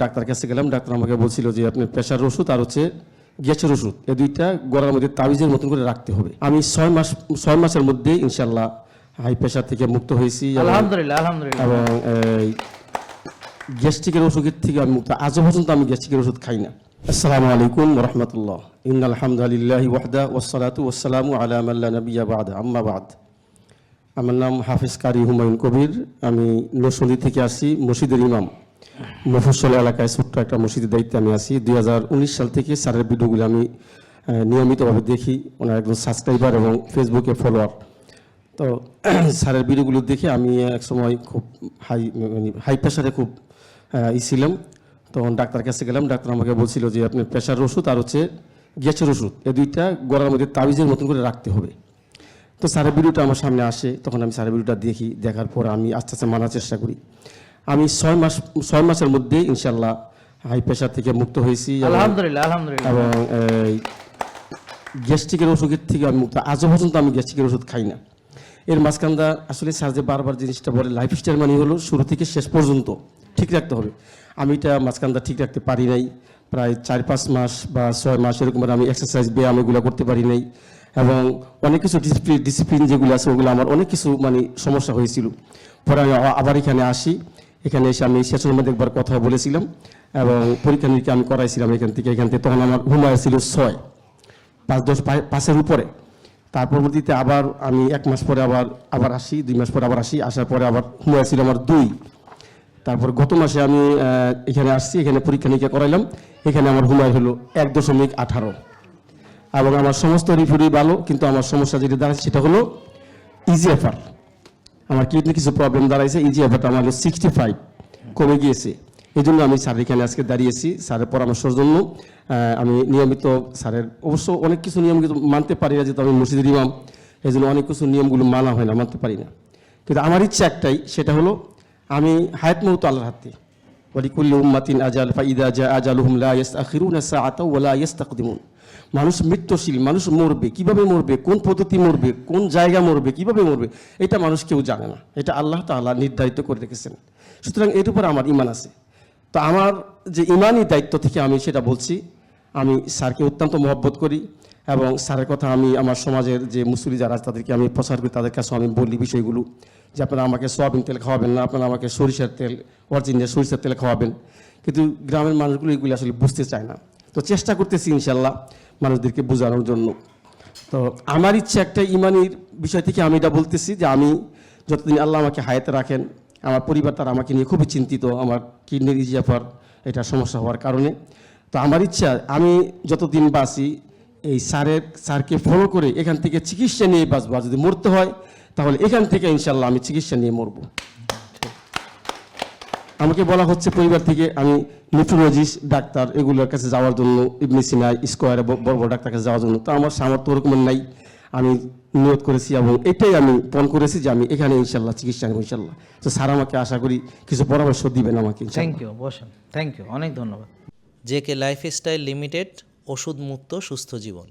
Doctor কাছে গেলাম, doctor আমাকে বলছিল যে আপনার প্রেশার ওষুধ আর হচ্ছে গ্যাসের ওষুধ, এই দুইটা গলার মধ্যে তাবিজের মতন করে রাখতে হবে। আমি 6 মাসের মধ্যে ইনশাল্লাহ হাই প্রেশার থেকে মুক্ত হয়েছি আলহামদুলিল্লাহ আলহামদুলিল্লাহ। এবং গ্যাস্ট্রিকের ওষুধের থেকে আমি মুক্ত। আজও পর্যন্ত আমি গ্যাস্ট্রিকের ওষুধ খাই না। আসসালামু আলাইকুম ওয়া রাহমাতুল্লাহ। ইন্নাল হামদুলিল্লাহি ওয়াহদা ওয়াসসালাতু ওয়াসসালামু আলা মান লা নাবিয়্যা বা'দা, আম্মা বা'দ। আমার নাম হাফেজ কারি হুমায়ুন কবির। আমি নরসিংদী থেকে আসি, মসজিদের ইমাম। মফস্বল এলাকায় ছোট্ট একটা মসজিদের দায়িত্বে আমি আছি। 2019 সাল থেকে স্যারের ভিডিওগুলো আমি নিয়মিতভাবে দেখি। ওনার একজন সাবস্ক্রাইবার এবং ফেসবুকে ফলোয়ার। তো স্যারের ভিডিওগুলো দেখে আমি একসময় খুব হাই প্রেশারে খুব ছিলাম। তখন ডাক্তার কাছে গেলাম, ডাক্তার আমাকে বলছিল যে আপনার প্রেশার ওষুধ আর হচ্ছে গ্যাসের ওষুধ, এই দুইটা গলার মধ্যে তাবিজের মতন করে রাখতে হবে। তো স্যারের ভিডিওটা আমার সামনে আসে, তখন আমি স্যারের ভিডিওটা দেখি, দেখার পর আমি আস্তে আস্তে মানার চেষ্টা করি। আমি 6 মাসের মধ্যে ইনশাল্লাহ হাই প্রেশার থেকে মুক্ত হয়েছি আলহামদুলিল্লাহ আলহামদুলিল্লাহ। এবং গ্যাস্ট্রিকের ওষুধের থেকে আমি মুক্ত। আজও পর্যন্ত আমি গ্যাস্ট্রিকের ওষুধ খাই না। এর মাঝখানটা আসলে স্যার যে বারবার জিনিসটা বলে লাইফস্টাইল মানে হলো শুরু থেকে শেষ পর্যন্ত ঠিক রাখতে হবে। আমি এটা মাঝখানটা ঠিক রাখতে পারি নাই। প্রায় 4-5 মাস বা 6 মাস এরকম আমি এক্সারসাইজ ব্যায়াম এগুলো করতে পারি নাই এবং অনেক কিছু ডিসিপ্লিন যেগুলো আছে ওগুলো আমার অনেক কিছু মানে সমস্যা হয়েছিল। পরে আমি আবার এখানে আসি। এখানে এসে আমি সেশনের মধ্যে একবার কথা বলেছিলাম এবং পরীক্ষা নিরীক্ষা আমি করাইছিলাম এখান থেকে। তখন আমার হুমায় ছিল 6, 5-10-5-এর উপরে। তার পরবর্তীতে আবার আমি 1 মাস পরে আবার আসি, 2 মাস পরে আবার আসি। আসার পরে আবার হুমায় ছিল আমার 2। তারপর গত মাসে আমি এখানে আসছি, এখানে পরীক্ষা নিরীক্ষা করাইলাম। এখানে আমার হুমায় হলো 1.18 এবং আমার সমস্ত রিপোর্টই ভালো, কিন্তু আমার সমস্যা যেটা দাঁড়াচ্ছে সেটা হলো ইজিএফআর। আমার কিডনি কিছু প্রবলেম দাঁড়াইছে, ইজিএফআরটা আমার 65 কমে গিয়েছে। এই জন্য আমি স্যার এখানে আজকে দাঁড়িয়েছি স্যারের পরামর্শের জন্য। আমি নিয়মিত স্যারের অবশ্য অনেক কিছু নিয়ম কিন্তু মানতে পারি না, যেহেতু আমি মসজিদের ইমাম, এই জন্য অনেক কিছু নিয়মগুলো মানা হয় না, মানতে পারি না। কিন্তু আমার ইচ্ছা একটাই, সেটা হলো আমি হায়াত মউত আল্লাহর হাতে। ওয়ালিকুল্লি উম্মাতিন আজাল ফাইদা জা আজালুহুম লা ইস্তাখিরুনা সাআতাও ওয়া লা ইস্তাকদিমুন। মানুষ মৃত্যুশীল, মানুষ মরবে, কিভাবে মরবে, কোন পদ্ধতি মরবে, কোন জায়গা মরবে, কিভাবে মরবে, এটা মানুষ কেউ জানে না। এটা আল্লাহ তাআলা নির্ধারিত করে রেখেছেন। সুতরাং এর উপর আমার ঈমান আছে। তো আমার যে ঈমানি দায়িত্ব থেকে আমি সেটা বলছি। আমি স্যারকে অত্যন্ত মহব্বত করি এবং স্যারের কথা আমি আমার সমাজের যে মুসল্লি যারা আছে তাদেরকে আমি প্রচার করি, তাদের কাছেও আমি বলি বিষয়গুলো যে আপনারা আমাকে সয়াবিন তেল খাওয়াবেন না, আপনারা আমাকে সরিষার তেল, অরিজিনাল সরিষার তেল খাওয়াবেন। কিন্তু গ্রামের মানুষগুলো এগুলি আসলে বুঝতে চায় না। তো চেষ্টা করতেছি ইনশাল্লাহ মানুষদেরকে বোঝানোর জন্য। তো আমার ইচ্ছে একটা ঈমানির বিষয় থেকে আমি এটা বলতেছি যে আমি যতদিন আল্লাহ আমাকে হায়াতে রাখেন, আমার পরিবার তারা আমাকে নিয়ে খুবই চিন্তিত, আমার কিডনির ইজিএফআর এটা সমস্যা হওয়ার কারণে। তো আমার ইচ্ছা আমি যতদিন বাঁচি এই স্যারকে ফলো করে এখান থেকে চিকিৎসা নিয়ে বাঁচবো। আর যদি মরতে হয় তাহলে এখান থেকে ইনশাল্লাহ আমি চিকিৎসা নিয়ে মরবো। আমাকে বলা হচ্ছে পরিবার থেকে আমি নেফ্রোলজিস্ট ডাক্তার এগুলোর কাছে যাওয়ার জন্য, ইবনে সিনা স্কোয়ারে বড় বড় ডাক্তার কাছে যাওয়ার জন্য। তো আমার সামর্থ্য ওরকম নাই। আমি নিয়ত করেছি এবং এটাই আমি পণ করেছি যে আমি এখানে ইনশাল্লাহ চিকিৎসা নেব ইনশাল্লাহ। তো স্যার আমাকে আশা করি কিছু পরামর্শ দিবেন আমাকে। থ্যাংক ইউ, বসেন। থ্যাংক ইউ, অনেক ধন্যবাদ। জেকে লাইফস্টাইল লিমিটেড, ওষুধ মুক্ত সুস্থ জীবন।